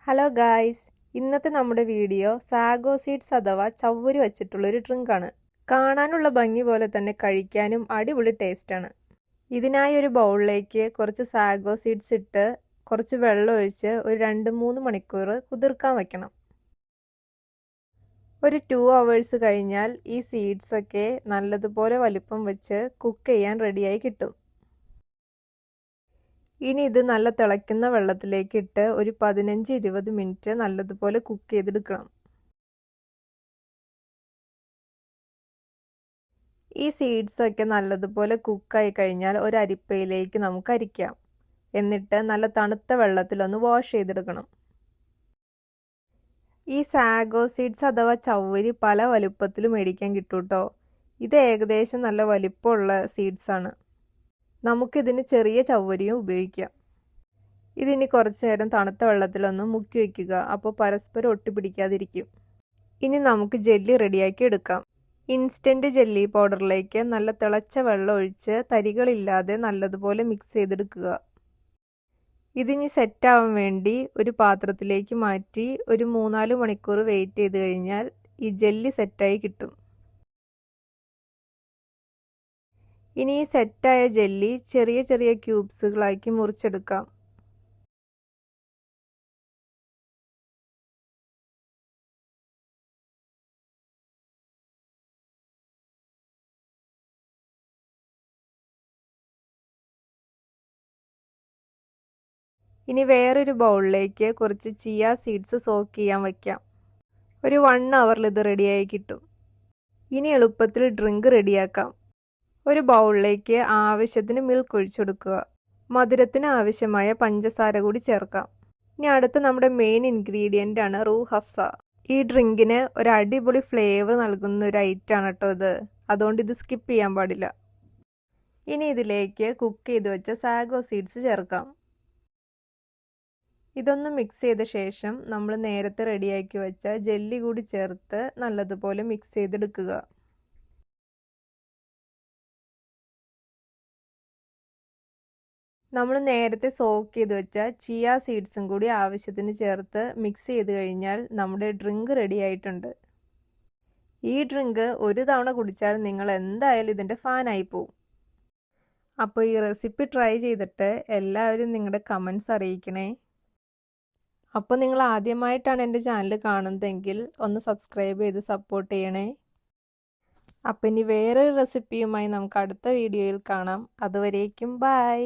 Hello guys, ഇന്നത്തെ നമ്മുടെ video sago seeds അഥവാ ചവ്വരി വച്ചിട്ടുള്ളൊരു ഡ്രിങ്കാണ്. കാണാനുള്ള ഭംഗി പോലെ തന്നെ കഴിക്കാനും അടിപൊളി ടേസ്റ്റാണ്. ഇതിനായി ഒരു ബൗളിലേക്ക് കുറച്ച് സാഗോ സീഡ്സ് ഇട്ട് കുറച്ച് വെള്ളം ഒഴിച്ച് ഒരു 2-3 മണിക്കൂർ കുതിർക്കാൻ വെക്കണം. ഒരു 2 hours കഴിഞ്ഞാൽ ഈ സീഡ്സൊക്കെ നല്ലതുപോലെ വലിപ്പം വെച്ച് കുക്ക് ചെയ്യാൻ റെഡിയായി കിട്ടും. ഇനി ഇത് നല്ല തിളയ്ക്കുന്ന വെള്ളത്തിലേക്ക് ഇട്ട് ഒരു 15-20 മിനിറ്റ് നല്ലതുപോലെ കുക്ക് ചെയ്തെടുക്കണം. ഈ സീഡ്സൊക്കെ നല്ലതുപോലെ കുക്കായി കഴിഞ്ഞാൽ ഒരു അരിപ്പയിലേക്ക് നമുക്ക് അരിക്കാം. എന്നിട്ട് നല്ല തണുത്ത വെള്ളത്തിലൊന്ന് വാഷ് ചെയ്തെടുക്കണം. ഈ സാഗോ സീഡ്സ് അഥവാ ചവ്വരി പല വലുപ്പത്തിലും മേടിക്കാൻ കിട്ടും കേട്ടോ. ഇത് ഏകദേശം നല്ല വലിപ്പമുള്ള സീഡ്സാണ്. നമുക്കിതിന് ചെറിയ ചവ്വരിയും ഉപയോഗിക്കാം. ഇതിനി കുറച്ച് നേരം തണുത്ത വെള്ളത്തിലൊന്ന് മുക്കി വയ്ക്കുക. അപ്പോൾ പരസ്പരം ഒട്ടിപ്പിടിക്കാതിരിക്കും. ഇനി നമുക്ക് ജെല്ലി റെഡിയാക്കി എടുക്കാം. ഇൻസ്റ്റൻറ്റ് ജെല്ലി പൗഡറിലേക്ക് നല്ല തിളച്ച വെള്ളം ഒഴിച്ച് തരികളില്ലാതെ നല്ലതുപോലെ മിക്സ് ചെയ്തെടുക്കുക. ഇതിനി സെറ്റാവാൻ വേണ്ടി ഒരു പാത്രത്തിലേക്ക് മാറ്റി ഒരു 3-4 മണിക്കൂർ വെയിറ്റ് ചെയ്ത് കഴിഞ്ഞാൽ ഈ ജെല്ലി സെറ്റായി കിട്ടും. ഇനി ഈ സെറ്റായ ജെല്ലി ചെറിയ ചെറിയ ക്യൂബ്സുകളാക്കി മുറിച്ചെടുക്കാം. ഇനി വേറൊരു ബൗളിലേക്ക് കുറച്ച് ചിയ സീഡ്സ് സോക്ക് ചെയ്യാൻ വയ്ക്കാം. ഒരു 1 hour ഇത് റെഡിയായി കിട്ടും. ഇനി എളുപ്പത്തിൽ ഡ്രിങ്ക് റെഡിയാക്കാം. ഒരു ബൗളിലേക്ക് ആവശ്യത്തിന് മിൽക്ക് ഒഴിച്ചെടുക്കുക. മധുരത്തിന് ആവശ്യമായ പഞ്ചസാര കൂടി ചേർക്കാം. ഇനി അടുത്ത നമ്മുടെ മെയിൻ ഇൻഗ്രീഡിയൻ്റ് ആണ് റൂഹ് അഫ്സ. ഈ ഡ്രിങ്കിന് ഒരു അടിപൊളി ഫ്ലേവർ നൽകുന്ന ഒരു ഐറ്റമാണ് കേട്ടോ ഇത്. അതുകൊണ്ട് ഇത് സ്കിപ്പ് ചെയ്യാൻ പാടില്ല. ഇനി ഇതിലേക്ക് കുക്ക് ചെയ്ത് വെച്ച സാഗോ സീഡ്സ് ചേർക്കാം. ഇതൊന്ന് മിക്സ് ചെയ്ത ശേഷം നമ്മൾ നേരത്തെ റെഡിയാക്കി വെച്ച ജെല്ലി കൂടി ചേർത്ത് നല്ലതുപോലെ മിക്സ് ചെയ്തെടുക്കുക. നമ്മൾ നേരത്തെ സോക്ക് ചെയ്ത് വെച്ച ചിയ സീഡ്സും കൂടി ആവശ്യത്തിന് ചേർത്ത് മിക്സ് ചെയ്ത് കഴിഞ്ഞാൽ നമ്മുടെ ഡ്രിങ്ക് റെഡി ആയിട്ടുണ്ട്. ഈ ഡ്രിങ്ക് ഒരു തവണ കുടിച്ചാൽ നിങ്ങൾ എന്തായാലും ഇതിൻ്റെ ഫാനായി പോവും. അപ്പോൾ ഈ റെസിപ്പി ട്രൈ ചെയ്തിട്ട് എല്ലാവരും നിങ്ങളുടെ കമൻസ് അറിയിക്കണേ. അപ്പോൾ നിങ്ങൾ ആദ്യമായിട്ടാണ് എൻ്റെ ചാനൽ കാണുന്നതെങ്കിൽ ഒന്ന് സബ്സ്ക്രൈബ് ചെയ്ത് സപ്പോർട്ട് ചെയ്യണേ. അപ്പോൾ ഇനി വേറൊരു റെസിപ്പിയുമായി നമുക്ക് അടുത്ത വീഡിയോയിൽ കാണാം. അതുവരേക്കും ബൈ.